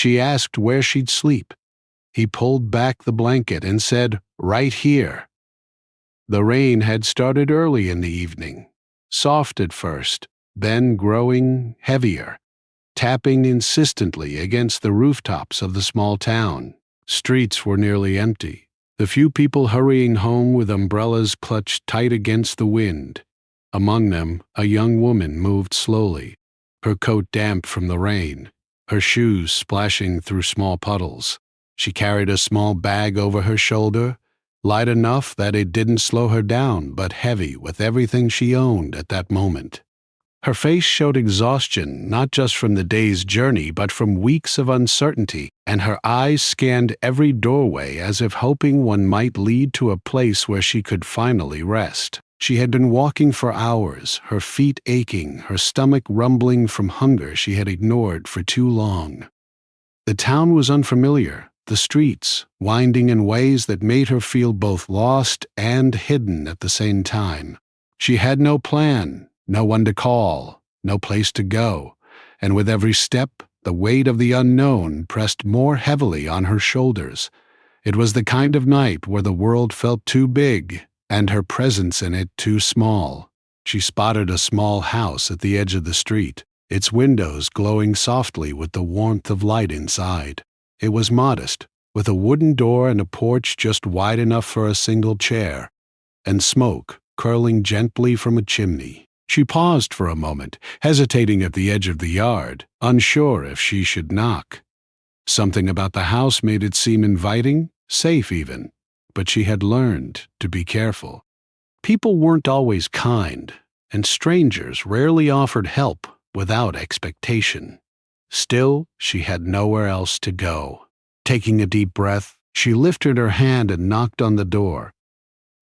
She asked where she'd sleep. He pulled back the blanket and said, "Right here." The rain had started early in the evening, soft at first, then growing heavier, tapping insistently against the rooftops of the small town. Streets were nearly empty, the few people hurrying home with umbrellas clutched tight against the wind. Among them, a young woman moved slowly, her coat damp from the rain, her shoes splashing through small puddles. She carried a small bag over her shoulder, light enough that it didn't slow her down, but heavy with everything she owned at that moment. Her face showed exhaustion, not just from the day's journey, but from weeks of uncertainty, and her eyes scanned every doorway as if hoping one might lead to a place where she could finally rest. She had been walking for hours, her feet aching, her stomach rumbling from hunger she had ignored for too long. The town was unfamiliar, the streets winding in ways that made her feel both lost and hidden at the same time. She had no plan, no one to call, no place to go, and with every step, the weight of the unknown pressed more heavily on her shoulders. It was the kind of night where the world felt too big and her presence in it too small. She spotted a small house at the edge of the street, its windows glowing softly with the warmth of light inside. It was modest, with a wooden door and a porch just wide enough for a single chair, and smoke curling gently from a chimney. She paused for a moment, hesitating at the edge of the yard, unsure if she should knock. Something about the house made it seem inviting, safe even, but she had learned to be careful. People weren't always kind, and strangers rarely offered help without expectation. Still, she had nowhere else to go. Taking a deep breath, she lifted her hand and knocked on the door.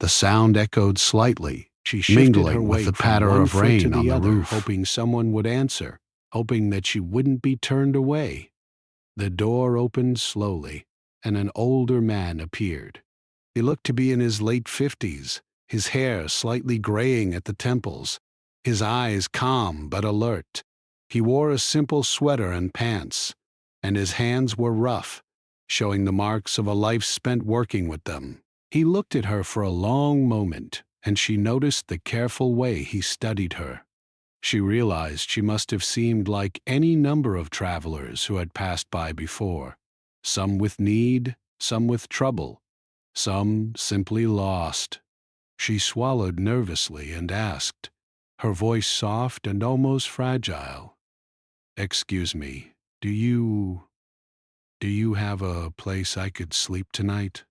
The sound echoed slightly, mingling with the patter of rain on the roof, hoping someone would answer, hoping that she wouldn't be turned away. The door opened slowly, and an older man appeared. He looked to be in his late 50s, his hair slightly graying at the temples, his eyes calm but alert. He wore a simple sweater and pants, and his hands were rough, showing the marks of a life spent working with them. He looked at her for a long moment, and she noticed the careful way he studied her. She realized she must have seemed like any number of travelers who had passed by before, some with need, some with trouble, some simply lost. She swallowed nervously and asked, her voice soft and almost fragile, "Excuse me, do you have a place I could sleep tonight?"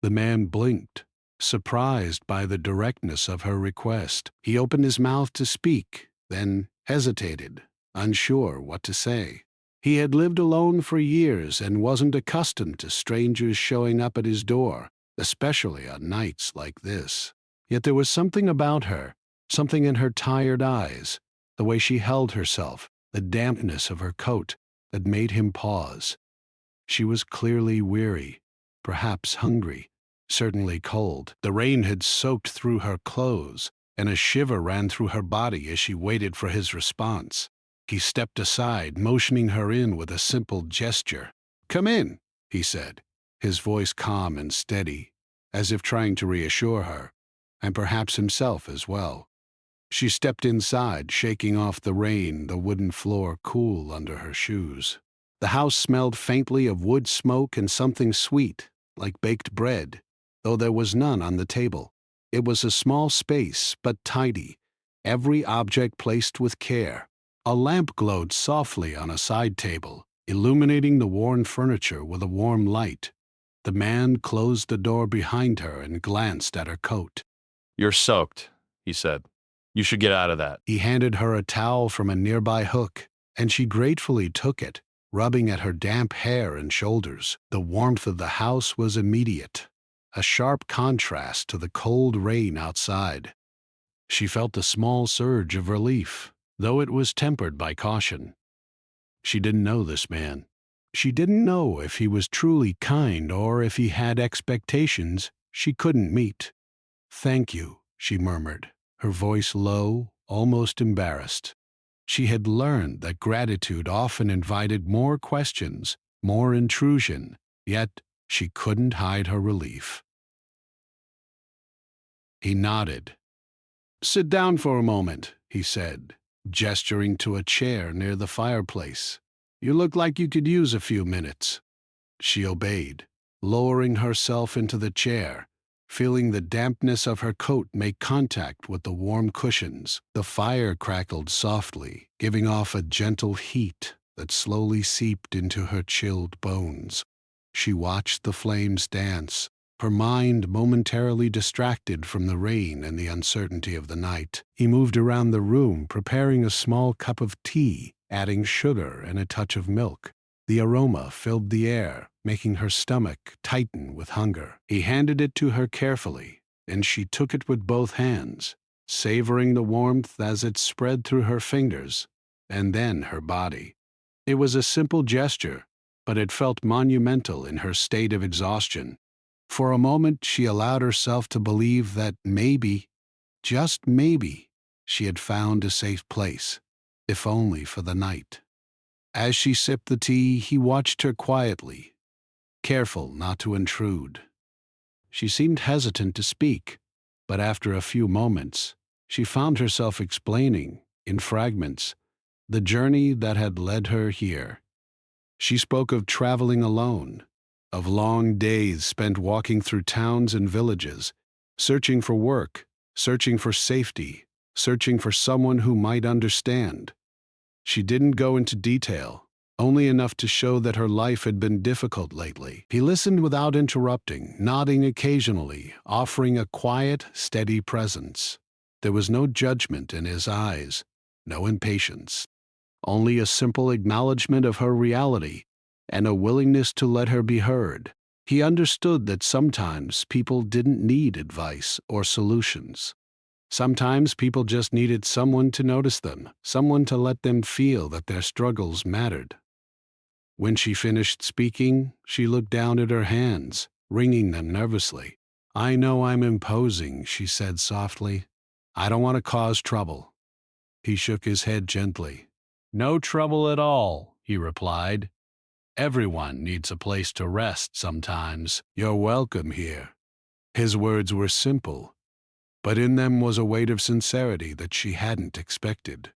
The man blinked, surprised by the directness of her request. He opened his mouth to speak, then hesitated, unsure what to say. He had lived alone for years and wasn't accustomed to strangers showing up at his door, especially on nights like this. Yet there was something about her, something in her tired eyes, the way she held herself, the dampness of her coat, that made him pause. She was clearly weary, perhaps hungry, certainly cold. The rain had soaked through her clothes, and a shiver ran through her body as she waited for his response. He stepped aside, motioning her in with a simple gesture. "Come in," he said, his voice calm and steady, as if trying to reassure her, and perhaps himself as well. She stepped inside, shaking off the rain, the wooden floor cool under her shoes. The house smelled faintly of wood smoke and something sweet, like baked bread, though there was none on the table. It was a small space, but tidy, every object placed with care. A lamp glowed softly on a side table, illuminating the worn furniture with a warm light. The man closed the door behind her and glanced at her coat. "You're soaked," he said. "You should get out of that." He handed her a towel from a nearby hook, and she gratefully took it, rubbing at her damp hair and shoulders. The warmth of the house was immediate, a sharp contrast to the cold rain outside. She felt a small surge of relief, though it was tempered by caution. She didn't know this man. She didn't know if he was truly kind or if he had expectations she couldn't meet. "Thank you," she murmured, her voice low, almost embarrassed. She had learned that gratitude often invited more questions, more intrusion, yet she couldn't hide her relief. He nodded. "Sit down for a moment," he said, gesturing to a chair near the fireplace. "You look like you could use a few minutes." She obeyed, lowering herself into the chair, feeling the dampness of her coat make contact with the warm cushions. The fire crackled softly, giving off a gentle heat that slowly seeped into her chilled bones. She watched the flames dance, her mind momentarily distracted from the rain and the uncertainty of the night. He moved around the room, preparing a small cup of tea, adding sugar and a touch of milk. The aroma filled the air, making her stomach tighten with hunger. He handed it to her carefully, and she took it with both hands, savoring the warmth as it spread through her fingers and then her body. It was a simple gesture, but it felt monumental in her state of exhaustion. For a moment, she allowed herself to believe that maybe, just maybe, she had found a safe place, if only for the night. As she sipped the tea, he watched her quietly, careful not to intrude. She seemed hesitant to speak, but after a few moments, she found herself explaining, in fragments, the journey that had led her here. She spoke of traveling alone, of long days spent walking through towns and villages, searching for work, searching for safety, searching for someone who might understand. She didn't go into detail, only enough to show that her life had been difficult lately. He listened without interrupting, nodding occasionally, offering a quiet, steady presence. There was no judgment in his eyes, no impatience, only a simple acknowledgement of her reality and a willingness to let her be heard. He understood that sometimes people didn't need advice or solutions. Sometimes people just needed someone to notice them, someone to let them feel that their struggles mattered. When she finished speaking, she looked down at her hands, wringing them nervously. "I know I'm imposing," she said softly. "I don't want to cause trouble." He shook his head gently. "No trouble at all," he replied. "Everyone needs a place to rest sometimes. You're welcome here." His words were simple, but in them was a weight of sincerity that she hadn't expected.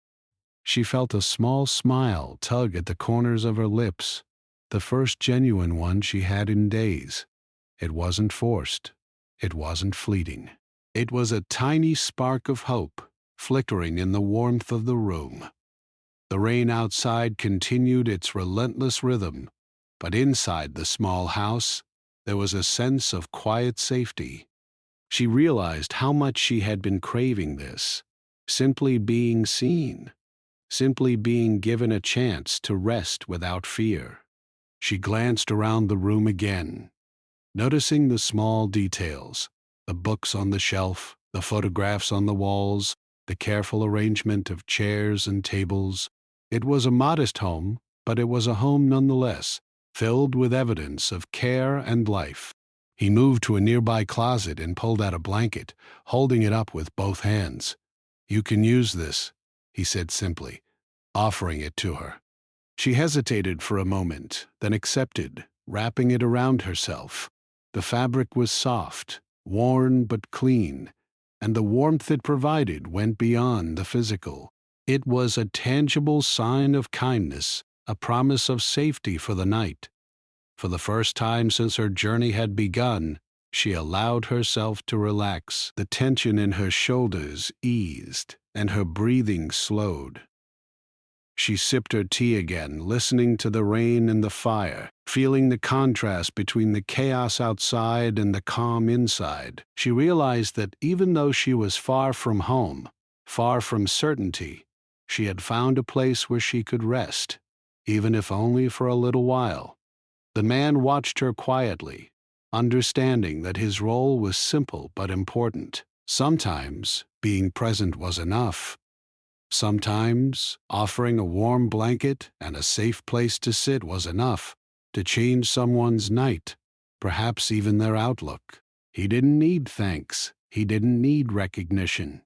She felt a small smile tug at the corners of her lips, the first genuine one she had in days. It wasn't forced. It wasn't fleeting. It was a tiny spark of hope, flickering in the warmth of the room. The rain outside continued its relentless rhythm, but inside the small house, there was a sense of quiet safety. She realized how much she had been craving this, simply being seen, simply being given a chance to rest without fear. She glanced around the room again, noticing the small details, the books on the shelf, the photographs on the walls, the careful arrangement of chairs and tables. It was a modest home, but it was a home nonetheless, filled with evidence of care and life. He moved to a nearby closet and pulled out a blanket, holding it up with both hands. "You can use this," he said simply, offering it to her. She hesitated for a moment, then accepted, wrapping it around herself. The fabric was soft, worn but clean, and the warmth it provided went beyond the physical. It was a tangible sign of kindness, a promise of safety for the night. For the first time since her journey had begun, she allowed herself to relax. The tension in her shoulders eased, and her breathing slowed. She sipped her tea again, listening to the rain and the fire, feeling the contrast between the chaos outside and the calm inside. She realized that even though she was far from home, far from certainty, she had found a place where she could rest, even if only for a little while. The man watched her quietly, understanding that his role was simple but important. Sometimes being present was enough. Sometimes offering a warm blanket and a safe place to sit was enough to change someone's night, perhaps even their outlook. He didn't need thanks. He didn't need recognition.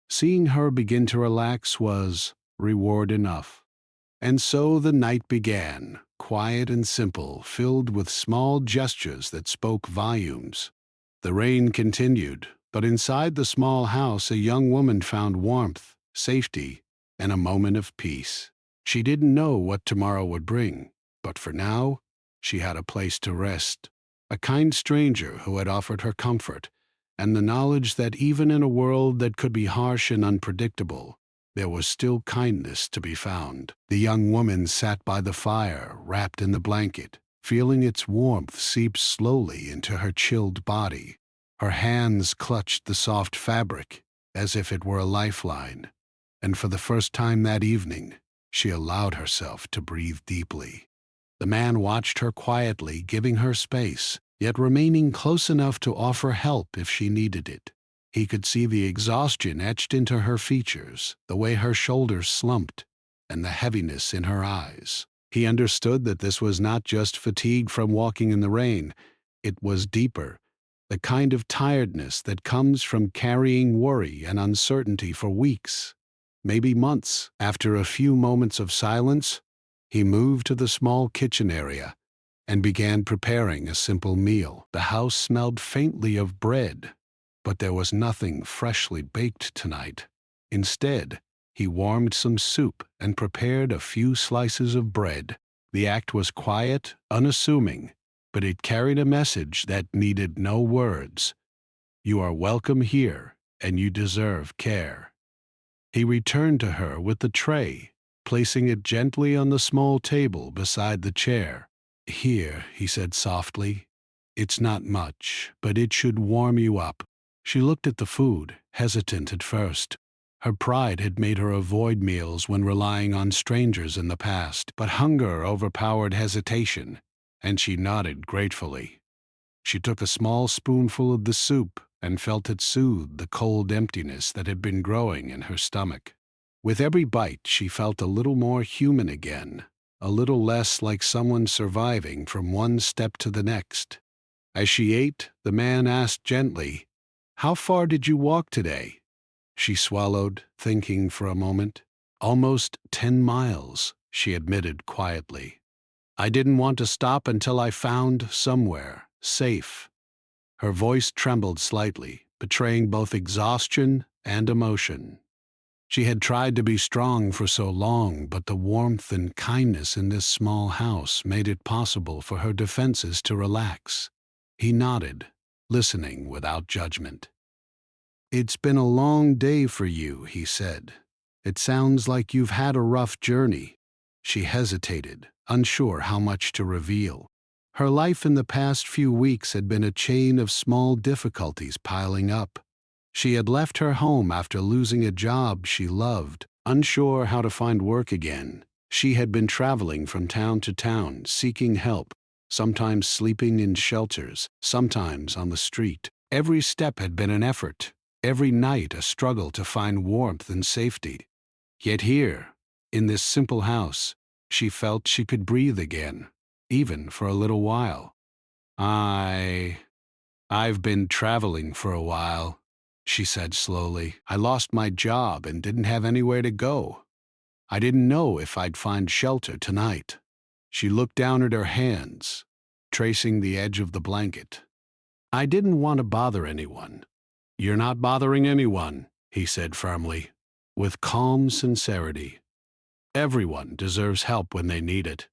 Seeing her begin to relax was reward enough. And so the night began, quiet and simple, filled with small gestures that spoke volumes. The rain continued, but inside the small house a young woman found warmth, safety, and a moment of peace. She didn't know what tomorrow would bring, but for now, she had a place to rest, a kind stranger who had offered her comfort, and the knowledge that even in a world that could be harsh and unpredictable, there was still kindness to be found. The young woman sat by the fire, wrapped in the blanket, feeling its warmth seep slowly into her chilled body. Her hands clutched the soft fabric as if it were a lifeline, and for the first time that evening, she allowed herself to breathe deeply. The man watched her quietly, giving her space, yet remaining close enough to offer help if she needed it. He could see the exhaustion etched into her features, the way her shoulders slumped, and the heaviness in her eyes. He understood that this was not just fatigue from walking in the rain. It was deeper, the kind of tiredness that comes from carrying worry and uncertainty for weeks, maybe months. After a few moments of silence, he moved to the small kitchen area and began preparing a simple meal. The house smelled faintly of bread, but there was nothing freshly baked tonight. Instead, he warmed some soup and prepared a few slices of bread. The act was quiet, unassuming, but it carried a message that needed no words. You are welcome here, and you deserve care. He returned to her with the tray, placing it gently on the small table beside the chair. Here, he said softly. It's not much, but it should warm you up. She looked at the food, hesitant at first. Her pride had made her avoid meals when relying on strangers in the past, but hunger overpowered hesitation, and she nodded gratefully. She took a small spoonful of the soup and felt it soothe the cold emptiness that had been growing in her stomach. With every bite, she felt a little more human again, a little less like someone surviving from one step to the next. As she ate, the man asked gently, "How far did you walk today?" She swallowed, thinking for a moment. "Almost 10 miles, she admitted quietly. "I didn't want to stop until I found somewhere safe." Her voice trembled slightly, betraying both exhaustion and emotion. She had tried to be strong for so long, but the warmth and kindness in this small house made it possible for her defenses to relax. He nodded, listening without judgment. "It's been a long day for you," he said. "It sounds like you've had a rough journey." She hesitated, unsure how much to reveal. Her life in the past few weeks had been a chain of small difficulties piling up. She had left her home after losing a job she loved, unsure how to find work again. She had been traveling from town to town, seeking help, sometimes sleeping in shelters, sometimes on the street. Every step had been an effort, every night a struggle to find warmth and safety. Yet here, in this simple house, she felt she could breathe again, even for a little while. I've been traveling for a while," she said slowly. "I lost my job and didn't have anywhere to go. I didn't know if I'd find shelter tonight." She looked down at her hands, tracing the edge of the blanket. "I didn't want to bother anyone." "You're not bothering anyone," he said firmly, with calm sincerity. "Everyone deserves help when they need it."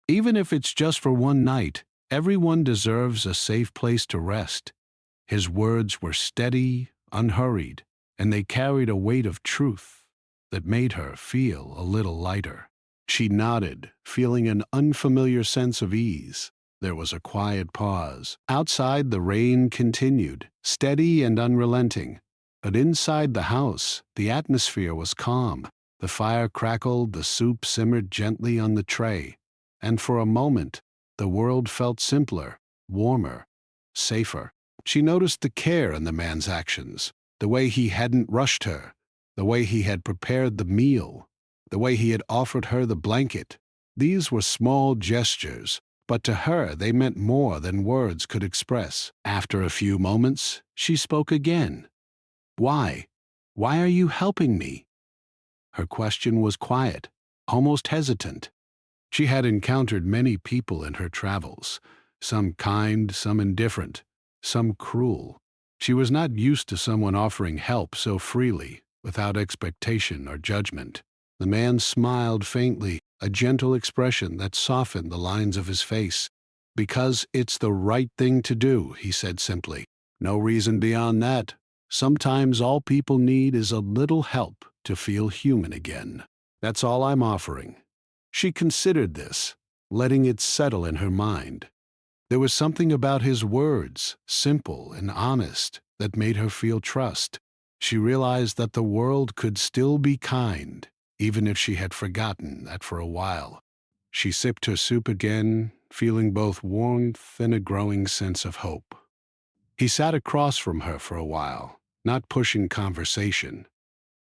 Even if it's just for one night, everyone deserves a safe place to rest. His words were steady, unhurried, and they carried a weight of truth that made her feel a little lighter. She nodded, feeling an unfamiliar sense of ease. There was a quiet pause. Outside, the rain continued, steady and unrelenting. But inside the house, the atmosphere was calm. The fire crackled, the soup simmered gently on the tray. And for a moment, the world felt simpler, warmer, safer. She noticed the care in the man's actions, the way he hadn't rushed her, the way he had prepared the meal, the way he had offered her the blanket. These were small gestures, but to her they meant more than words could express. After a few moments, she spoke again. Why? Why are you helping me? Her question was quiet, almost hesitant. She had encountered many people in her travels, some kind, some indifferent, some cruel. She was not used to someone offering help so freely, without expectation or judgment. The man smiled faintly, a gentle expression that softened the lines of his face. Because it's the right thing to do, he said simply. No reason beyond that. Sometimes all people need is a little help to feel human again. That's all I'm offering. She considered this, letting it settle in her mind. There was something about his words, simple and honest, that made her feel trust. She realized that the world could still be kind, even if she had forgotten that for a while. She sipped her soup again, feeling both warmth and a growing sense of hope. He sat across from her for a while, not pushing conversation,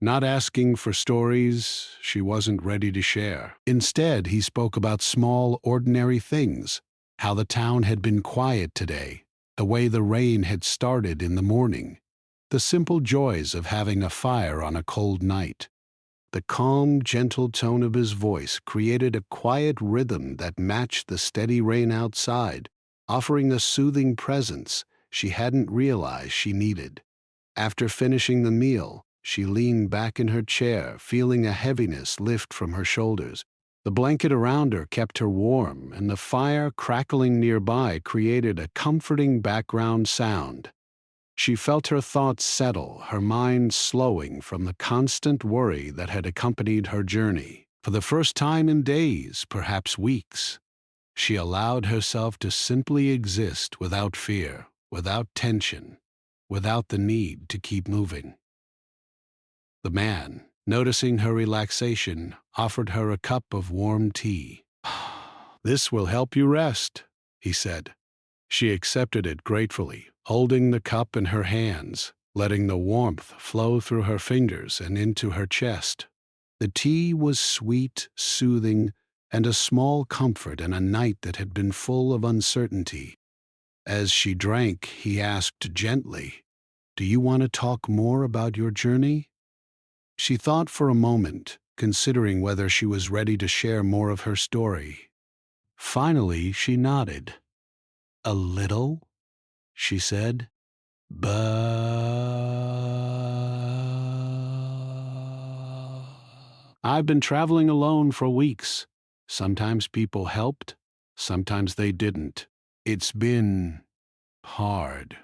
not asking for stories she wasn't ready to share. Instead, he spoke about small, ordinary things, how the town had been quiet today, the way the rain had started in the morning, the simple joys of having a fire on a cold night. The calm, gentle tone of his voice created a quiet rhythm that matched the steady rain outside, offering a soothing presence she hadn't realized she needed. After finishing the meal, she leaned back in her chair, feeling a heaviness lift from her shoulders. The blanket around her kept her warm, and the fire crackling nearby created a comforting background sound. She felt her thoughts settle, her mind slowing from the constant worry that had accompanied her journey. For the first time in days, perhaps weeks, she allowed herself to simply exist without fear, without tension, without the need to keep moving. The man, noticing her relaxation, offered her a cup of warm tea. "This will help you rest," he said. She accepted it gratefully, holding the cup in her hands, letting the warmth flow through her fingers and into her chest. The tea was sweet, soothing, and a small comfort in a night that had been full of uncertainty. As she drank, he asked gently, "Do you want to talk more about your journey?" She thought for a moment, considering whether she was ready to share more of her story. Finally, she nodded. "A little," she said, "but I've been traveling alone for weeks. Sometimes people helped, sometimes they didn't. It's been hard."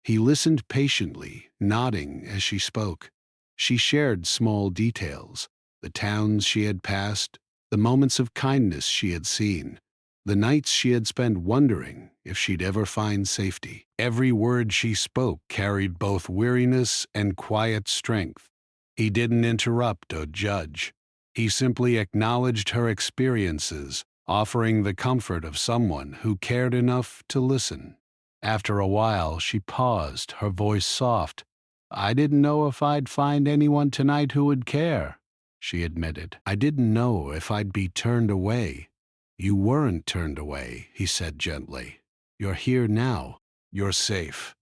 He listened patiently, nodding as she spoke. She shared small details, the towns she had passed, the moments of kindness she had seen, the nights she had spent wondering if she'd ever find safety. Every word she spoke carried both weariness and quiet strength. He didn't interrupt or judge. He simply acknowledged her experiences, offering the comfort of someone who cared enough to listen. After a while, she paused, her voice soft. "I didn't know if I'd find anyone tonight who would care," she admitted. "I didn't know if I'd be turned away." "You weren't turned away," he said gently. "You're here now. You're safe."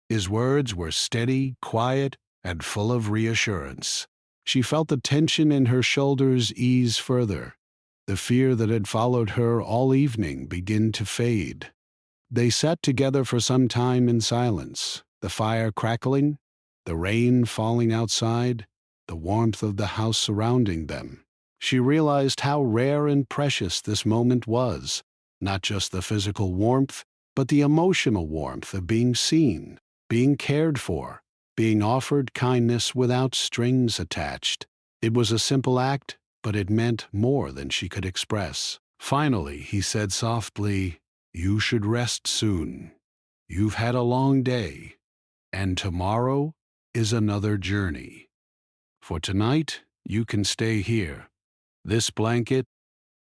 His words were steady, quiet, and full of reassurance. She felt the tension in her shoulders ease further. The fear that had followed her all evening begin to fade. They sat together for some time in silence, the fire crackling, the rain falling outside, the warmth of the house surrounding them. She realized how rare and precious this moment was, not just the physical warmth, but the emotional warmth of being seen, being cared for, being offered kindness without strings attached. It was a simple act, but it meant more than she could express. Finally, he said softly, "You should rest soon. You've had a long day, and tomorrow is another journey. For tonight, you can stay here. This blanket,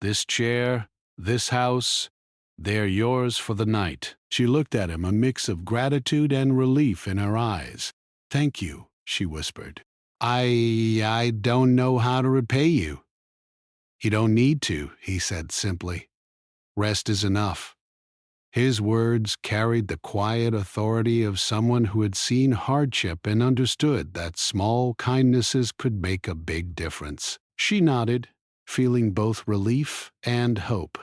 this chair, this house, they're yours for the night." She looked at him, a mix of gratitude and relief in her eyes. "Thank you," she whispered. I don't know how to repay you." "You don't need to," he said simply. Rest is enough. His words carried the quiet authority of someone who had seen hardship and understood that small kindnesses could make a big difference. She nodded, feeling both relief and hope.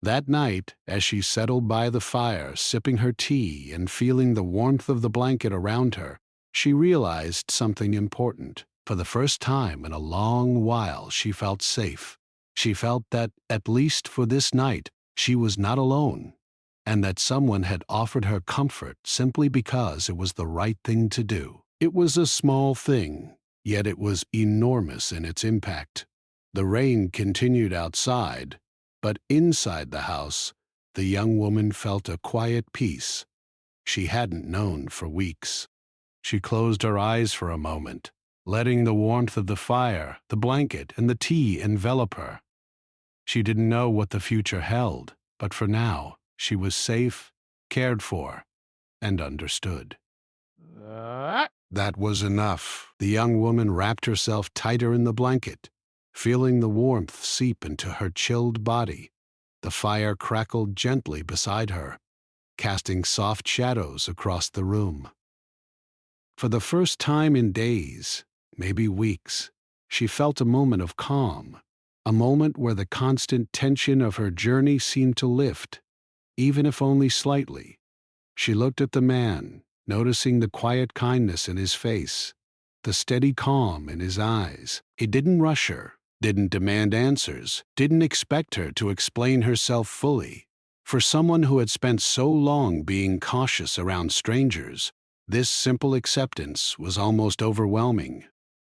That night, as she settled by the fire, sipping her tea and feeling the warmth of the blanket around her, she realized something important. For the first time in a long while, she felt safe. She felt that, at least for this night, she was not alone, and that someone had offered her comfort simply because it was the right thing to do. It was a small thing, yet it was enormous in its impact. The rain continued outside, but inside the house, the young woman felt a quiet peace she hadn't known for weeks. She closed her eyes for a moment, letting the warmth of the fire, the blanket, and the tea envelop her. She didn't know what the future held, but for now, she was safe, cared for, and understood. That was enough. The young woman wrapped herself tighter in the blanket, feeling the warmth seep into her chilled body. The fire crackled gently beside her, casting soft shadows across the room. For the first time in days, maybe weeks, she felt a moment of calm, a moment where the constant tension of her journey seemed to lift, even if only slightly. She looked at the man, noticing the quiet kindness in his face, the steady calm in his eyes. He didn't rush her, didn't demand answers, didn't expect her to explain herself fully. For someone who had spent so long being cautious around strangers, this simple acceptance was almost overwhelming.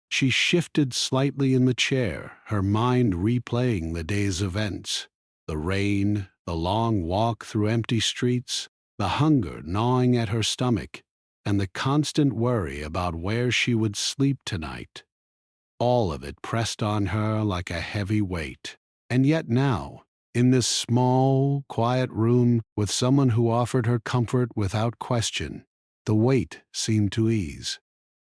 She shifted slightly in the chair, her mind replaying the day's events. The rain, the long walk through empty streets, the hunger gnawing at her stomach, and the constant worry about where she would sleep tonight. All of it pressed on her like a heavy weight. And yet now, in this small, quiet room with someone who offered her comfort without question, the weight seemed to ease.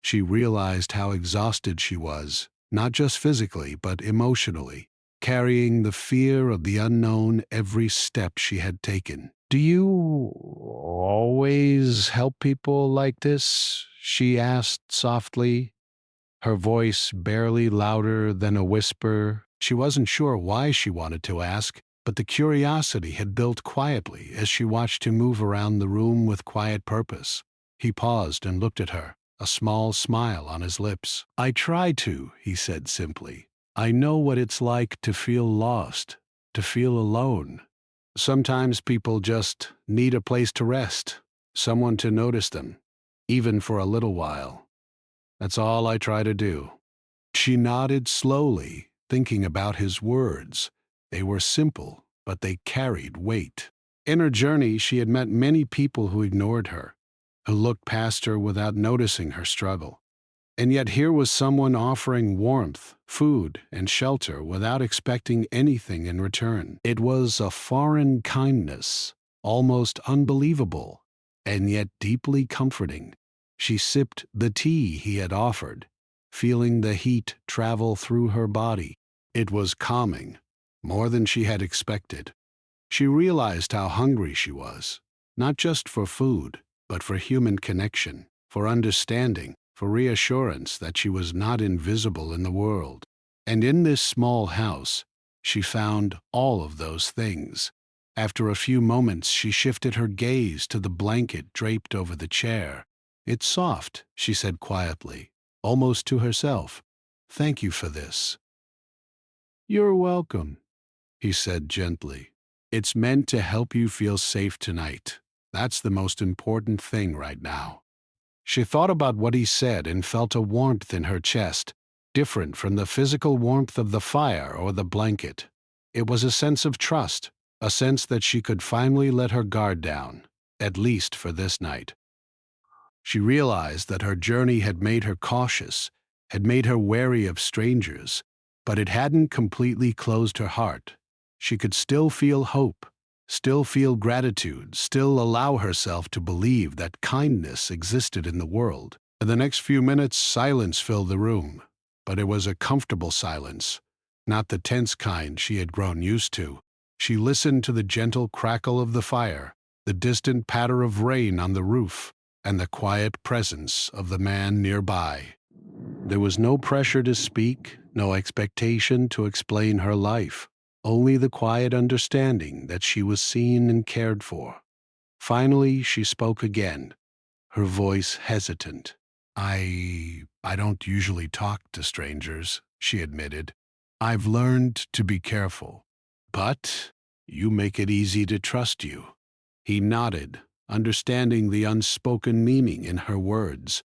She realized how exhausted she was, not just physically but emotionally, carrying the fear of the unknown every step she had taken. "Do you always help people like this?" she asked softly, her voice barely louder than a whisper. She wasn't sure why she wanted to ask, but the curiosity had built quietly as she watched him move around the room with quiet purpose. He paused and looked at her, a small smile on his lips. "I try to," he said simply. "I know what it's like to feel lost, to feel alone. Sometimes people just need a place to rest, someone to notice them, even for a little while. That's all I try to do." She nodded slowly, thinking about his words. They were simple, but they carried weight. In her journey, she had met many people who ignored her, who looked past her without noticing her struggle. And yet here was someone offering warmth, food, and shelter without expecting anything in return. It was a foreign kindness, almost unbelievable, and yet deeply comforting. She sipped the tea he had offered, feeling the heat travel through her body. It was calming, more than she had expected. She realized how hungry she was, not just for food, but for human connection, for understanding, for reassurance that she was not invisible in the world. And in this small house, she found all of those things. After a few moments, she shifted her gaze to the blanket draped over the chair. "It's soft," she said quietly, almost to herself. "Thank you for this." "You're welcome," he said gently. "It's meant to help you feel safe tonight. That's the most important thing right now." She thought about what he said and felt a warmth in her chest, different from the physical warmth of the fire or the blanket. It was a sense of trust, a sense that she could finally let her guard down, at least for this night. She realized that her journey had made her cautious, had made her wary of strangers, but it hadn't completely closed her heart. She could still feel hope, still feel gratitude, still allow herself to believe that kindness existed in the world. For the next few minutes, silence filled the room, but it was a comfortable silence, not the tense kind she had grown used to. She listened to the gentle crackle of the fire, the distant patter of rain on the roof, and the quiet presence of the man nearby. There was no pressure to speak, no expectation to explain her life, only the quiet understanding that she was seen and cared for. Finally, she spoke again, her voice hesitant. I don't usually talk to strangers," she admitted. "I've learned to be careful. But you make it easy to trust you." He nodded, understanding the unspoken meaning in her words.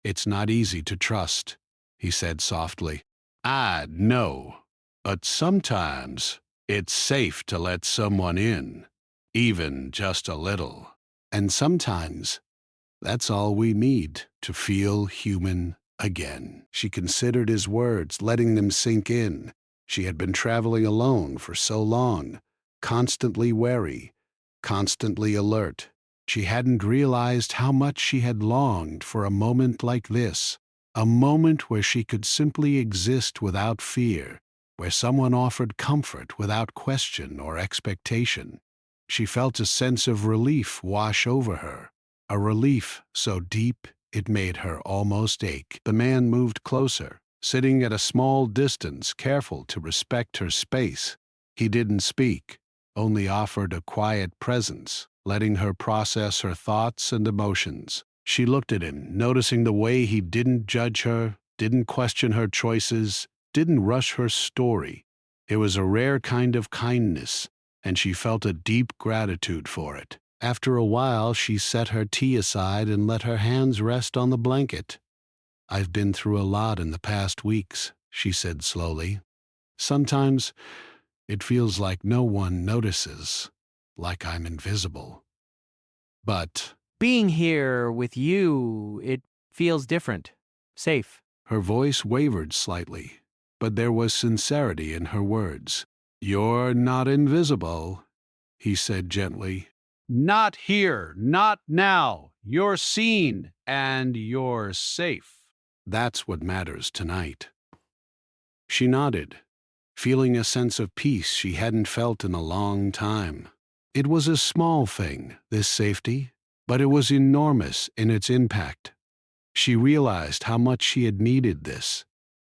"It's not easy to trust," he said softly. "I know, but sometimes it's safe to let someone in, even just a little. And sometimes that's all we need to feel human again." She considered his words, letting them sink in. She had been traveling alone for so long, constantly wary, constantly alert. She hadn't realized how much she had longed for a moment like this, a moment where she could simply exist without fear, where someone offered comfort without question or expectation. She felt a sense of relief wash over her, a relief so deep it made her almost ache. The man moved closer, sitting at a small distance, careful to respect her space. He didn't speak, only offered a quiet presence, letting her process her thoughts and emotions. She looked at him, noticing the way he didn't judge her, didn't question her choices, didn't rush her story. It was a rare kind of kindness, and she felt a deep gratitude for it. After a while, she set her tea aside and let her hands rest on the blanket. "I've been through a lot in the past weeks," she said slowly. "Sometimes it feels like no one notices, like I'm invisible. But Being here with you, it feels different. Safe. her voice wavered slightly, but there was sincerity in her words. "You're not invisible," he said gently. "Not here, not now. You're seen, and you're safe. That's what matters tonight." She nodded, feeling a sense of peace she hadn't felt in a long time. It was a small thing, this safety, but it was enormous in its impact. She realized how much she had needed this,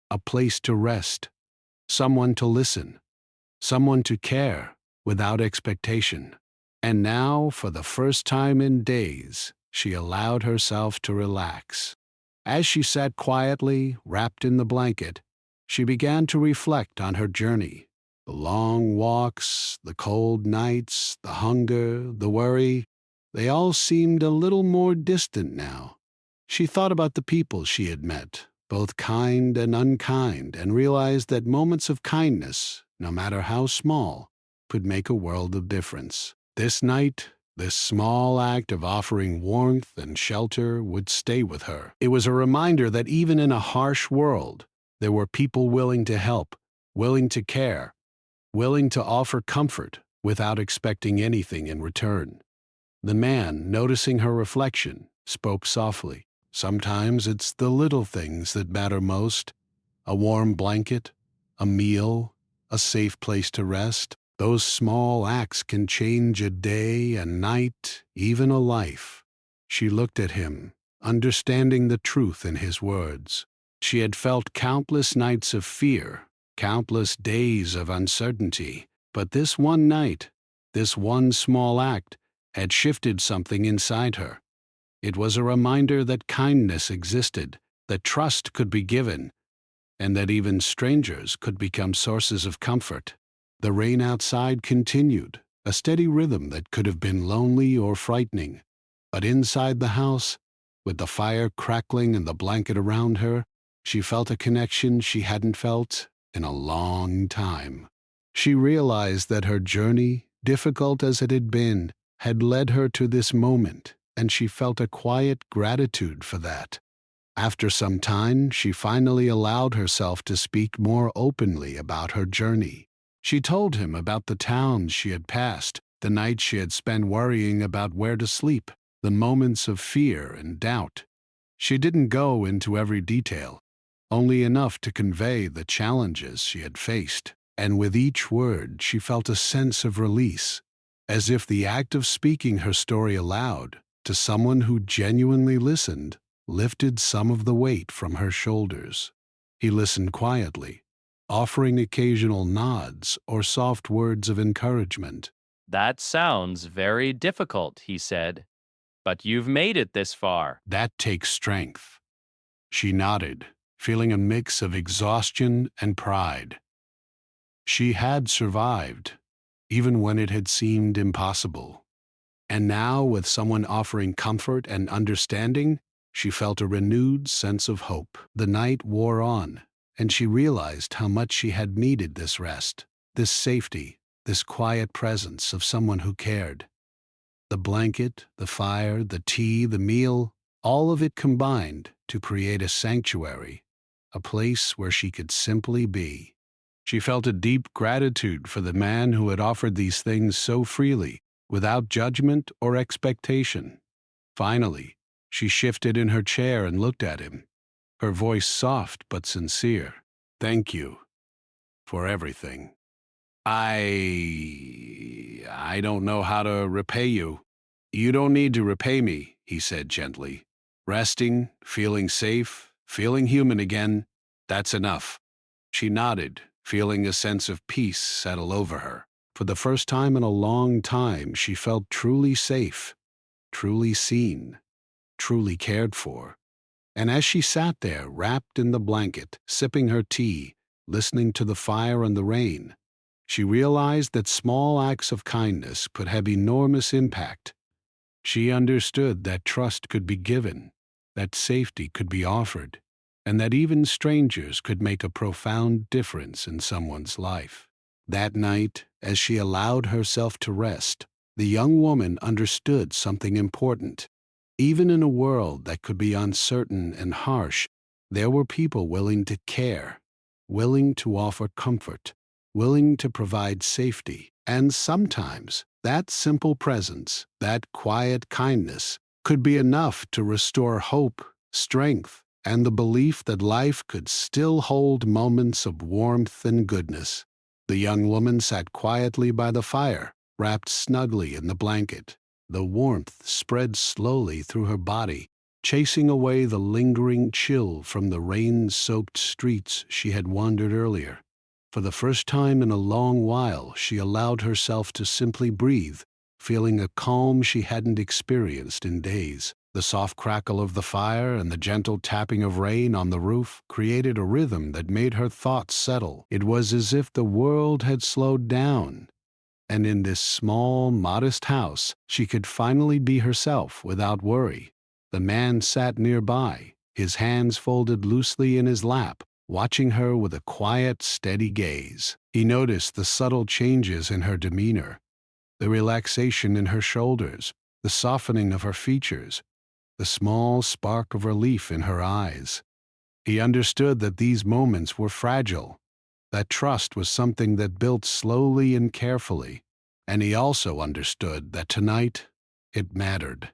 a place to rest, someone to listen, someone to care without expectation. And now, for the first time in days, she allowed herself to relax. As she sat quietly, wrapped in the blanket, she began to reflect on her journey. The long walks, the cold nights, the hunger, the worry, they all seemed a little more distant now. She thought about the people she had met, both kind and unkind, and realized that moments of kindness, no matter how small, could make a world of difference. This night, this small act of offering warmth and shelter would stay with her. It was a reminder that even in a harsh world, there were people willing to help, willing to care, willing to offer comfort without expecting anything in return. The man, noticing her reflection, spoke softly. "Sometimes it's the little things that matter most. A warm blanket, a meal, a safe place to rest. Those small acts can change a day, a night, even a life." She looked at him, understanding the truth in his words. She had felt countless nights of fear, countless days of uncertainty, but this one night, this one small act, had shifted something inside her. It was a reminder that kindness existed, that trust could be given, and that even strangers could become sources of comfort. The rain outside continued, a steady rhythm that could have been lonely or frightening. But inside the house, with the fire crackling and the blanket around her, she felt a connection she hadn't felt in a long time. She realized that her journey, difficult as it had been, had led her to this moment, and she felt a quiet gratitude for that. After some time, she finally allowed herself to speak more openly about her journey. She told him about the towns she had passed, the nights she had spent worrying about where to sleep, the moments of fear and doubt. She didn't go into every detail, only enough to convey the challenges she had faced. and with each word she felt a sense of release, as if the act of speaking her story aloud to someone who genuinely listened lifted some of the weight from her shoulders. He listened quietly, offering occasional nods or soft words of encouragement. That sounds very difficult, he said. But you've made it this far. That takes strength. She nodded, feeling a mix of exhaustion and pride. She had survived, even when it had seemed impossible. And now, with someone offering comfort and understanding, she felt a renewed sense of hope. The night wore on, and she realized how much she had needed this rest, this safety, this quiet presence of someone who cared. The blanket, the fire, the tea, the meal, all of it combined to create a sanctuary, a place where she could simply be. She felt a deep gratitude for the man who had offered these things so freely, without judgment or expectation. Finally, she shifted in her chair and looked at him, her voice soft but sincere. "Thank you for everything. I don't know how to repay you." "You don't need to repay me," he said gently. "Resting, feeling safe, feeling human again, that's enough." She nodded, feeling a sense of peace settle over her. For the first time in a long time, she felt truly safe, truly seen, truly cared for. And as she sat there, wrapped in the blanket, sipping her tea, listening to the fire and the rain, she realized that small acts of kindness could have enormous impact. She understood that trust could be given, that safety could be offered, and that even strangers could make a profound difference in someone's life. That night, as she allowed herself to rest, the young woman understood something important. Even in a world that could be uncertain and harsh, there were people willing to care, willing to offer comfort, willing to provide safety. And sometimes that simple presence, that quiet kindness, could be enough to restore hope, strength, and the belief that life could still hold moments of warmth and goodness. The young woman sat quietly by the fire, wrapped snugly in the blanket. The warmth spread slowly through her body, chasing away the lingering chill from the rain-soaked streets she had wandered earlier. For the first time in a long while, she allowed herself to simply breathe, feeling a calm she hadn't experienced in days. The soft crackle of the fire and the gentle tapping of rain on the roof created a rhythm that made her thoughts settle. It was as if the world had slowed down, and in this small, modest house, she could finally be herself without worry. The man sat nearby, his hands folded loosely in his lap, watching her with a quiet, steady gaze. He noticed the subtle changes in her demeanor, the relaxation in her shoulders, the softening of her features, the small spark of relief in her eyes. He understood that these moments were fragile, that trust was something that built slowly and carefully, and he also understood that tonight it mattered.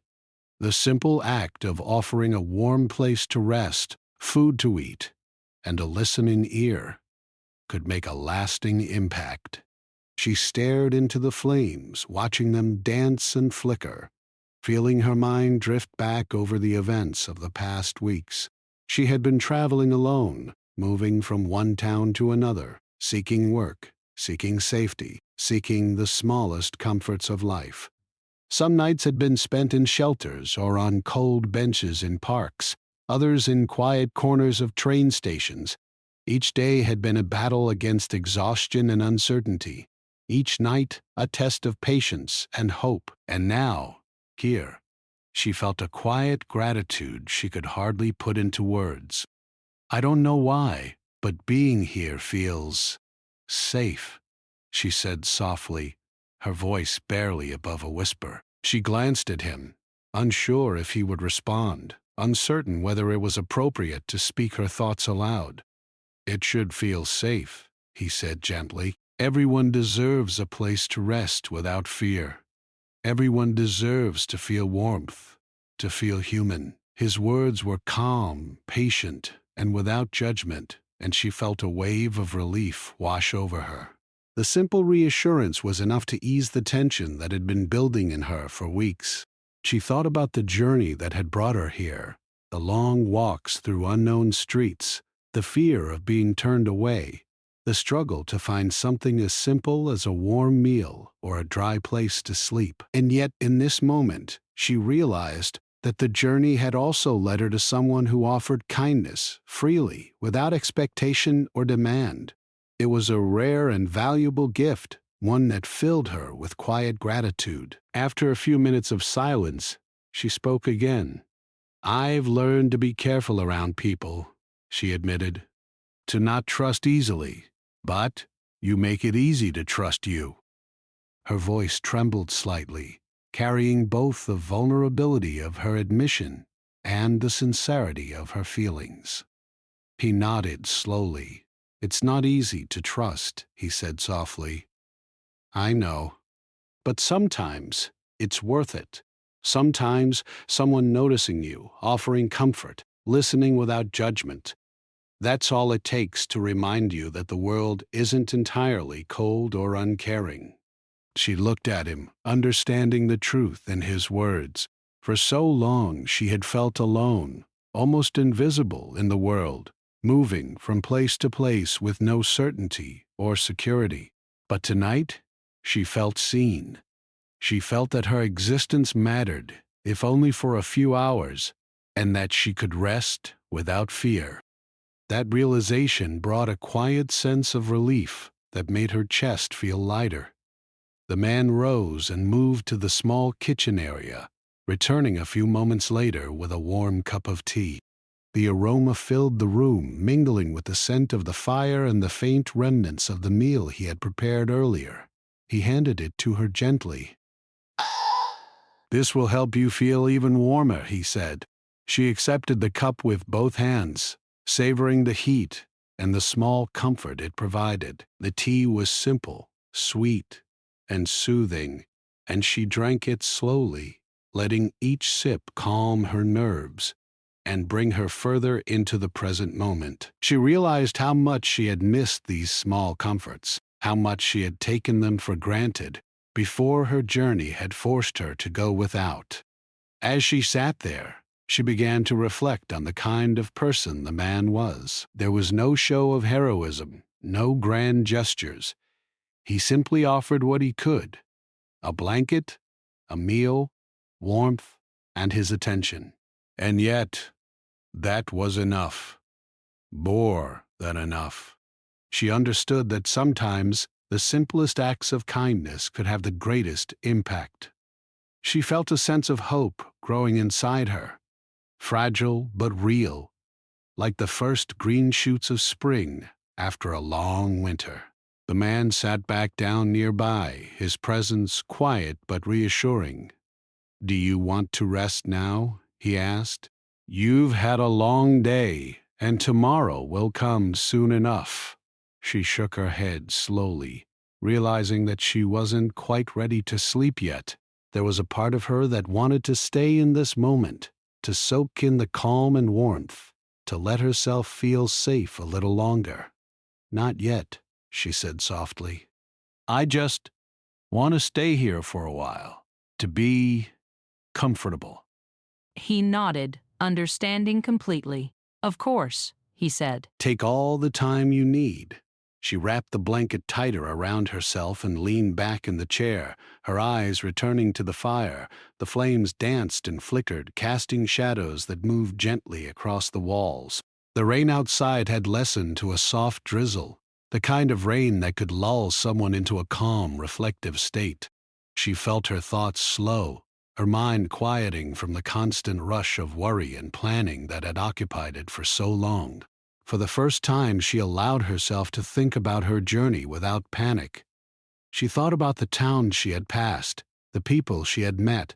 The simple act of offering a warm place to rest, food to eat, and a listening ear could make a lasting impact. She stared into the flames, watching them dance and flicker, feeling her mind drift back over the events of the past weeks. She had been traveling alone, moving from one town to another, seeking work, seeking safety, seeking the smallest comforts of life. Some nights had been spent in shelters or on cold benches in parks, others in quiet corners of train stations. Each day had been a battle against exhaustion and uncertainty, each night a test of patience and hope. And now, here, she felt a quiet gratitude she could hardly put into words. "I don't know why, but being here feels safe," she said softly, her voice barely above a whisper. She glanced at him, unsure if he would respond, uncertain whether it was appropriate to speak her thoughts aloud. "It should feel safe," he said gently. "Everyone deserves a place to rest without fear. Everyone deserves to feel warmth, to feel human." His words were calm, patient, and without judgment, and she felt a wave of relief wash over her. The simple reassurance was enough to ease the tension that had been building in her for weeks. She thought about the journey that had brought her here, the long walks through unknown streets, the fear of being turned away, the struggle to find something as simple as a warm meal or a dry place to sleep. And yet, in this moment, she realized that the journey had also led her to someone who offered kindness freely, without expectation or demand. It was a rare and valuable gift, one that filled her with quiet gratitude. After a few minutes of silence, she spoke again. "I've learned to be careful around people," she admitted, "to not trust easily, but you make it easy to trust you." Her voice trembled slightly, carrying both the vulnerability of her admission and the sincerity of her feelings. He nodded slowly. "It's not easy to trust," he said softly. "I know. But sometimes it's worth it. Sometimes someone noticing you, offering comfort, listening without judgment. That's all it takes to remind you that the world isn't entirely cold or uncaring." She looked at him, understanding the truth in his words. For so long she had felt alone, almost invisible in the world, moving from place to place with no certainty or security. But tonight, she felt seen. She felt that her existence mattered, if only for a few hours, and that she could rest without fear. That realization brought a quiet sense of relief that made her chest feel lighter. The man rose and moved to the small kitchen area, returning a few moments later with a warm cup of tea. The aroma filled the room, mingling with the scent of the fire and the faint remnants of the meal he had prepared earlier. He handed it to her gently. "This will help you feel even warmer," he said. She accepted the cup with both hands, savoring the heat and the small comfort it provided. The tea was simple, sweet, and soothing, and she drank it slowly, letting each sip calm her nerves and bring her further into the present moment. She realized how much she had missed these small comforts, how much she had taken them for granted before her journey had forced her to go without. As she sat there, she began to reflect on the kind of person the man was. There was no show of heroism, no grand gestures. He simply offered what he could: a blanket, a meal, warmth, and his attention. And yet, that was enough. More than enough. She understood that sometimes the simplest acts of kindness could have the greatest impact. She felt a sense of hope growing inside her, fragile but real, like the first green shoots of spring after a long winter. The man sat back down nearby, his presence quiet but reassuring. "Do you want to rest now?" he asked. "You've had a long day, and tomorrow will come soon enough." She shook her head slowly, realizing that she wasn't quite ready to sleep yet. There was a part of her that wanted to stay in this moment, to soak in the calm and warmth, to let herself feel safe a little longer. "Not yet," she said softly. "I just want to stay here for a while, to be comfortable." He nodded, understanding completely. "Of course," he said. "Take all the time you need." She wrapped the blanket tighter around herself and leaned back in the chair, her eyes returning to the fire. The flames danced and flickered, casting shadows that moved gently across the walls. The rain outside had lessened to a soft drizzle, the kind of rain that could lull someone into a calm, reflective state. She felt her thoughts slow, her mind quieting from the constant rush of worry and planning that had occupied it for so long. For the first time, she allowed herself to think about her journey without panic. She thought about the towns she had passed, the people she had met,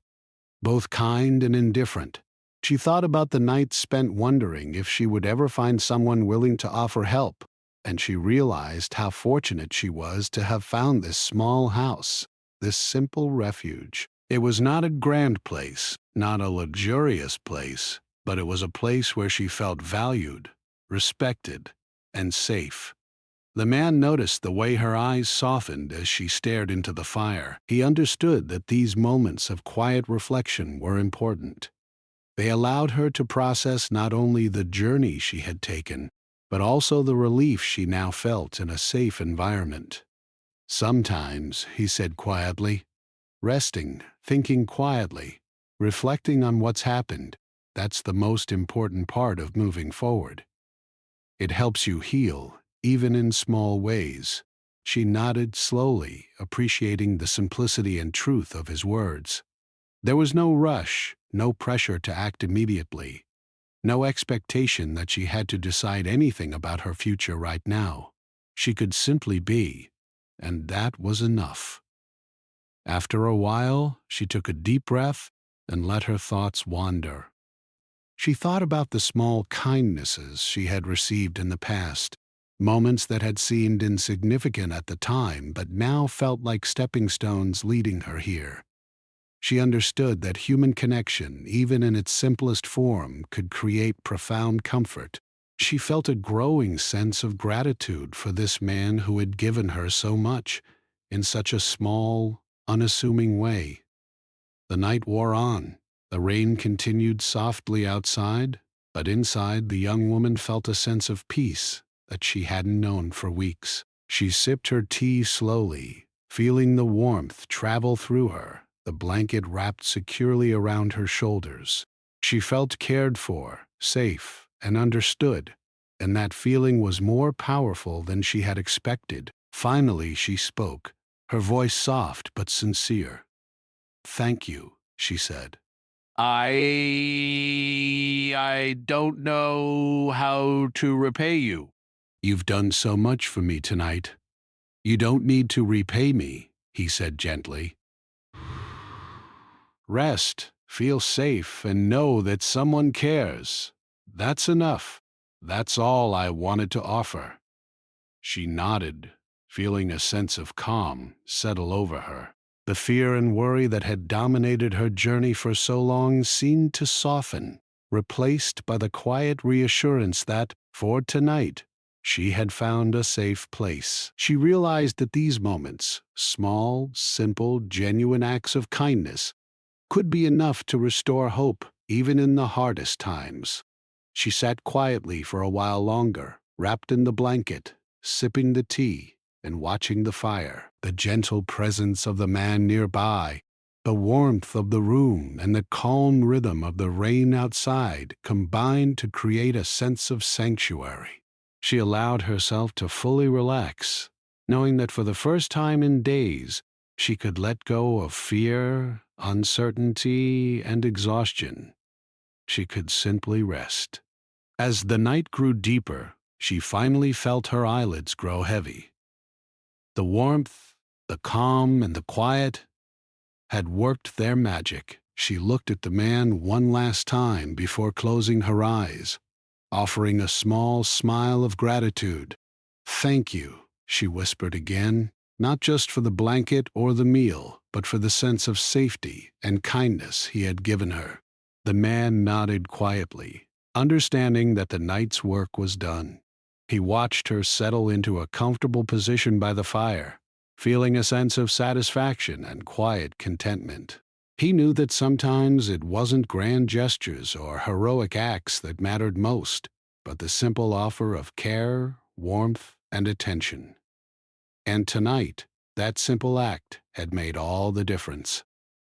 both kind and indifferent. She thought about the nights spent wondering if she would ever find someone willing to offer help, and she realized how fortunate she was to have found this small house, this simple refuge. It was not a grand place, not a luxurious place, but it was a place where she felt valued, respected, and safe. The man noticed the way her eyes softened as she stared into the fire. He understood that these moments of quiet reflection were important. They allowed her to process not only the journey she had taken, but also the relief she now felt in a safe environment. "Sometimes," he said quietly, "resting, thinking quietly, reflecting on what's happened, that's the most important part of moving forward. It helps you heal, even in small ways." She nodded slowly, appreciating the simplicity and truth of his words. There was no rush, no pressure to act immediately, no expectation that she had to decide anything about her future right now. She could simply be, and that was enough. After a while, she took a deep breath and let her thoughts wander. She thought about the small kindnesses she had received in the past, moments that had seemed insignificant at the time but now felt like stepping stones leading her here. She understood that human connection, even in its simplest form, could create profound comfort. She felt a growing sense of gratitude for this man who had given her so much in such a small, unassuming way. The night wore on. The rain continued softly outside, but inside the young woman felt a sense of peace that she hadn't known for weeks. She sipped her tea slowly, feeling the warmth travel through her, the blanket wrapped securely around her shoulders. She felt cared for, safe, and understood, and that feeling was more powerful than she had expected. Finally, she spoke, her voice soft but sincere. "Thank you," she said. I don't know how to repay you." "You've done so much for me tonight. You don't need to repay me," he said gently. "Rest, feel safe, and know that someone cares. That's enough. That's all I wanted to offer." She nodded, feeling a sense of calm settle over her. The fear and worry that had dominated her journey for so long seemed to soften, replaced by the quiet reassurance that, for tonight, she had found a safe place. She realized that these moments, small, simple, genuine acts of kindness, could be enough to restore hope even in the hardest times. She sat quietly for a while longer, wrapped in the blanket, sipping the tea and watching the fire. The gentle presence of the man nearby, the warmth of the room, and the calm rhythm of the rain outside combined to create a sense of sanctuary. She allowed herself to fully relax, knowing that for the first time in days, she could let go of fear, uncertainty, and exhaustion. She could simply rest. As the night grew deeper, she finally felt her eyelids grow heavy. The warmth, the calm, and the quiet had worked their magic. She looked at the man one last time before closing her eyes, offering a small smile of gratitude. "Thank you," she whispered again, not just for the blanket or the meal, but for the sense of safety and kindness he had given her. The man nodded quietly, understanding that the night's work was done. He watched her settle into a comfortable position by the fire, feeling a sense of satisfaction and quiet contentment. He knew that sometimes it wasn't grand gestures or heroic acts that mattered most, but the simple offer of care, warmth, and attention. And tonight, that simple act had made all the difference.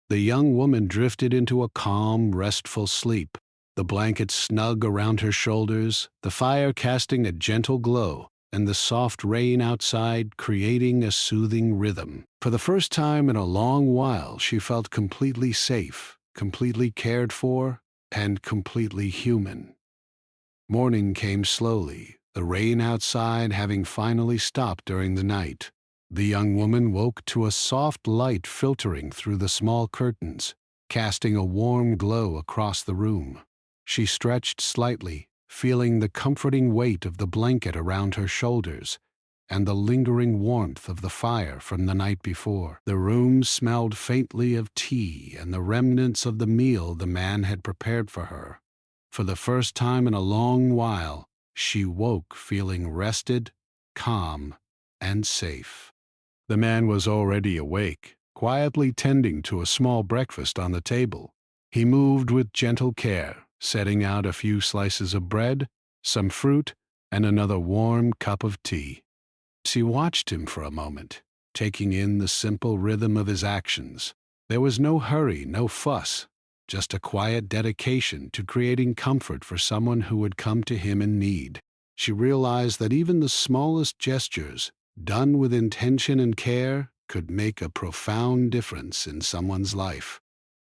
The young woman drifted into a calm, restful sleep, the blanket snug around her shoulders, the fire casting a gentle glow, and the soft rain outside creating a soothing rhythm. For the first time in a long while, she felt completely safe, completely cared for, and completely human. Morning came slowly, the rain outside having finally stopped during the night. The young woman woke to a soft light filtering through the small curtains, casting a warm glow across the room. She stretched slightly, feeling the comforting weight of the blanket around her shoulders and the lingering warmth of the fire from the night before. The room smelled faintly of tea and the remnants of the meal the man had prepared for her. For the first time in a long while, She woke feeling rested, calm, and safe. The man was already awake, quietly tending to a small breakfast on the table. He moved with gentle care, setting out a few slices of bread, some fruit, and another warm cup of tea. She watched him for a moment, taking in the simple rhythm of his actions. There was no hurry, no fuss, just a quiet dedication to creating comfort for someone who would come to him in need. She realized that even the smallest gestures, done with intention and care, could make a profound difference in someone's life.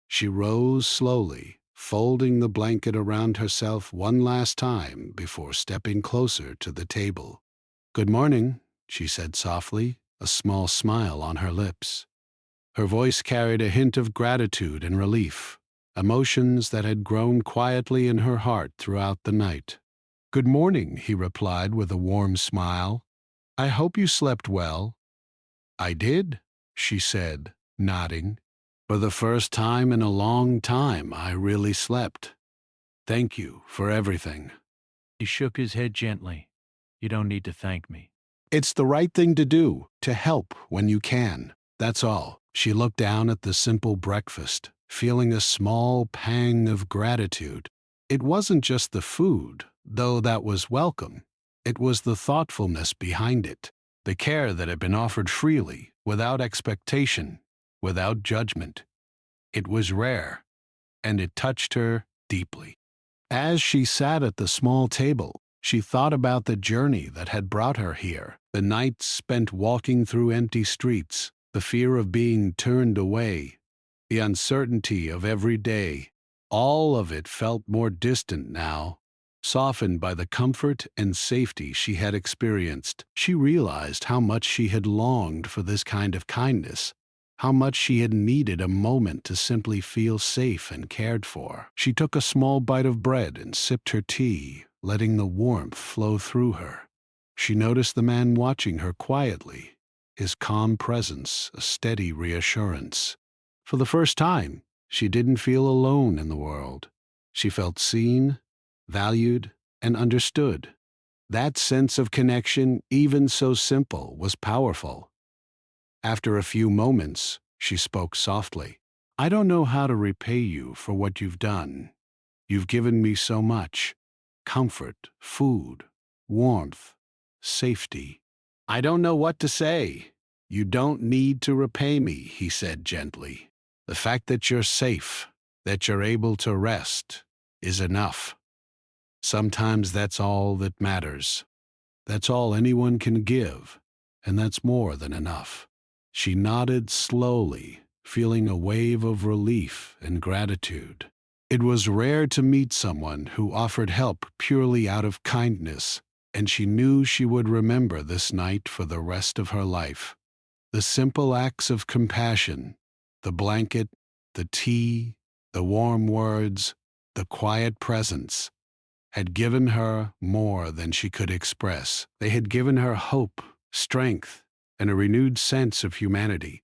She rose slowly, folding the blanket around herself one last time before stepping closer to the table. "Good morning," she said softly, a small smile on her lips. Her voice carried a hint of gratitude and relief, emotions that had grown quietly in her heart throughout the night. "Good morning," he replied with a warm smile. "I hope you slept well." "I did," she said, nodding. "For the first time in a long time, I really slept. Thank you for everything." He shook his head gently. "You don't need to thank me." "It's the right thing to do, to help when you can. That's all." She looked down at the simple breakfast, feeling a small pang of gratitude. It wasn't just the food, though that was welcome. It was the thoughtfulness behind it, the care that had been offered freely, without expectation, without judgment. It was rare, and it touched her deeply. As she sat at the small table, she thought about the journey that had brought her here, the nights spent walking through empty streets, the fear of being turned away, the uncertainty of every day. All of it felt more distant now. Softened by the comfort and safety she had experienced, she realized how much she had longed for this kind of kindness, how much she had needed a moment to simply feel safe and cared for. She took a small bite of bread and sipped her tea, letting the warmth flow through her. She noticed the man watching her quietly, his calm presence a steady reassurance. For the first time, she didn't feel alone in the world. She felt seen, valued, and understood. That sense of connection, even so simple, was powerful. After a few moments, she spoke softly. "I don't know how to repay you for what you've done. You've given me so much: comfort, food, warmth, safety. I don't know what to say." "You don't need to repay me," he said gently. "The fact that you're safe, that you're able to rest, is enough. Sometimes that's all that matters. That's all anyone can give, and that's more than enough." She nodded slowly, feeling a wave of relief and gratitude. It was rare to meet someone who offered help purely out of kindness, and she knew she would remember this night for the rest of her life. The simple acts of compassion, the blanket, the tea, the warm words, the quiet presence, had given her more than she could express. They had given her hope, strength, and a renewed sense of humanity.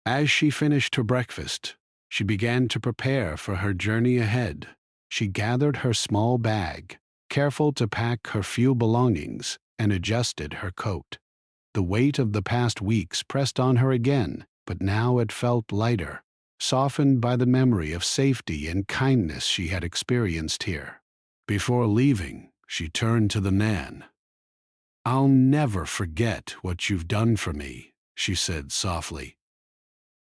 As she finished her breakfast, she began to prepare for her journey ahead. She gathered her small bag, careful to pack her few belongings, and adjusted her coat. The weight of the past weeks pressed on her again, but now it felt lighter, softened by the memory of safety and kindness she had experienced here. Before leaving, she turned to the man. "I'll never forget what you've done for me," she said softly.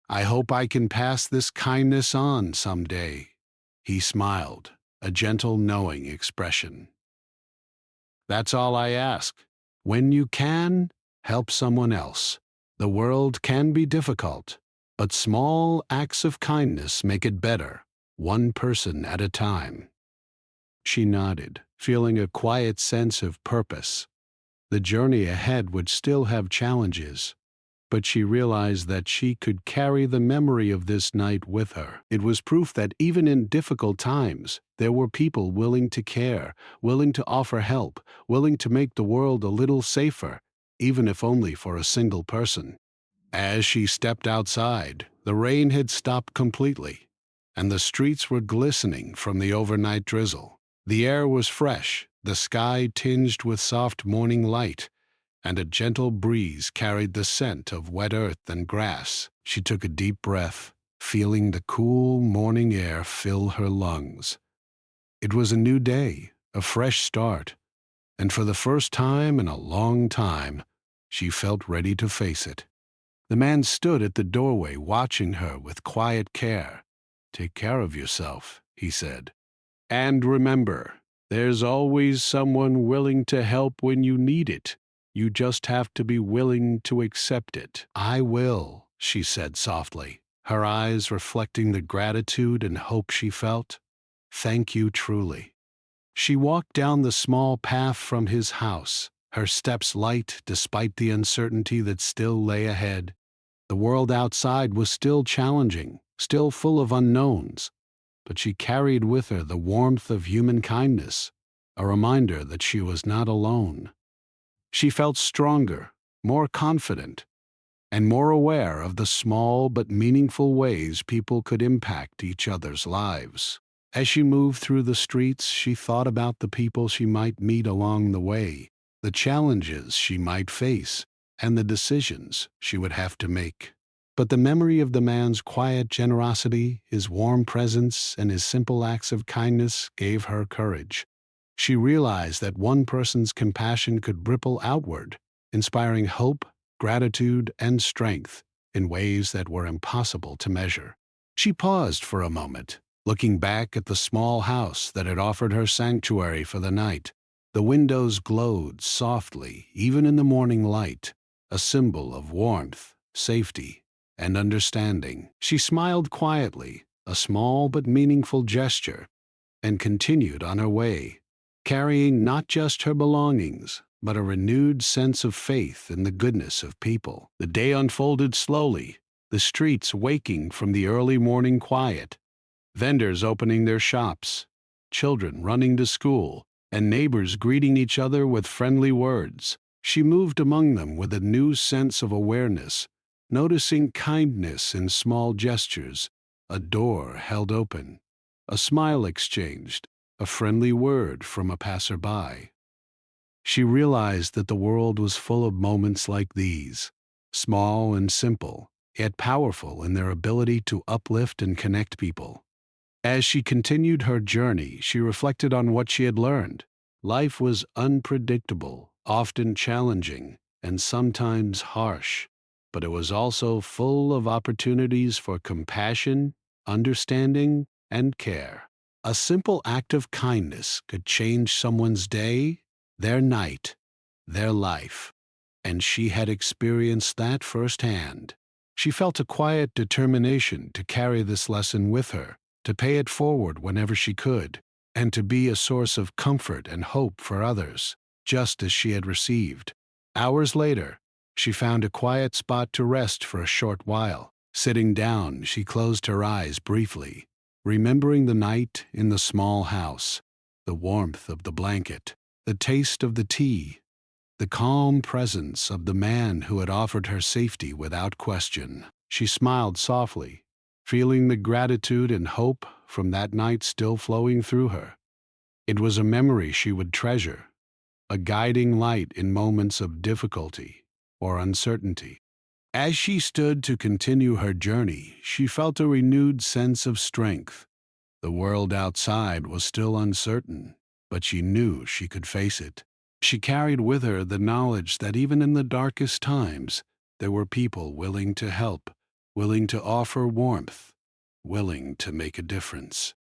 "I hope I can pass this kindness on someday." He smiled, a gentle, knowing expression. "That's all I ask. When you can, help someone else. The world can be difficult, but small acts of kindness make it better, one person at a time." She nodded, feeling a quiet sense of purpose. The journey ahead would still have challenges, but she realized that she could carry the memory of this night with her. It was proof that even in difficult times, there were people willing to care, willing to offer help, willing to make the world a little safer, even if only for a single person. As she stepped outside, the rain had stopped completely, and the streets were glistening from the overnight drizzle. The air was fresh, the sky tinged with soft morning light, and a gentle breeze carried the scent of wet earth and grass. She took a deep breath, feeling the cool morning air fill her lungs. It was a new day, a fresh start, and for the first time in a long time, she felt ready to face it. The man stood at the doorway watching her with quiet care. "Take care of yourself," he said. "And remember, there's always someone willing to help when you need it. You just have to be willing to accept it." "I will," she said softly, her eyes reflecting the gratitude and hope she felt. "Thank you truly." She walked down the small path from his house, her steps light despite the uncertainty that still lay ahead. The world outside was still challenging, still full of unknowns, but she carried with her the warmth of human kindness, a reminder that she was not alone. She felt stronger, more confident, and more aware of the small but meaningful ways people could impact each other's lives. As she moved through the streets, she thought about the people she might meet along the way, the challenges she might face, and the decisions she would have to make. But the memory of the man's quiet generosity, his warm presence, and his simple acts of kindness gave her courage. She realized that one person's compassion could ripple outward, inspiring hope, gratitude, and strength in ways that were impossible to measure. She paused for a moment, looking back at the small house that had offered her sanctuary for the night. The windows glowed softly, even in the morning light, a symbol of warmth, safety, and understanding. She smiled quietly, a small but meaningful gesture, and continued on her way, carrying not just her belongings, but a renewed sense of faith in the goodness of people. The day unfolded slowly, the streets waking from the early morning quiet, vendors opening their shops, children running to school, and neighbors greeting each other with friendly words. She moved among them with a new sense of awareness, noticing kindness in small gestures, a door held open, a smile exchanged, a friendly word from a passerby. She realized that the world was full of moments like these, small and simple, yet powerful in their ability to uplift and connect people. As she continued her journey, she reflected on what she had learned. Life was unpredictable, often challenging, and sometimes harsh, but it was also full of opportunities for compassion, understanding, and care. A simple act of kindness could change someone's day, their night, their life, and she had experienced that firsthand. She felt a quiet determination to carry this lesson with her, to pay it forward whenever she could, and to be a source of comfort and hope for others, just as she had received. Hours later, she found a quiet spot to rest for a short while. Sitting down, she closed her eyes briefly, remembering the night in the small house, the warmth of the blanket, the taste of the tea, the calm presence of the man who had offered her safety without question. She smiled softly, feeling the gratitude and hope from that night still flowing through her. It was a memory she would treasure, a guiding light in moments of difficulty or uncertainty. As she stood to continue her journey, she felt a renewed sense of strength. The world outside was still uncertain, but she knew she could face it. She carried with her the knowledge that even in the darkest times, there were people willing to help, willing to offer warmth, willing to make a difference.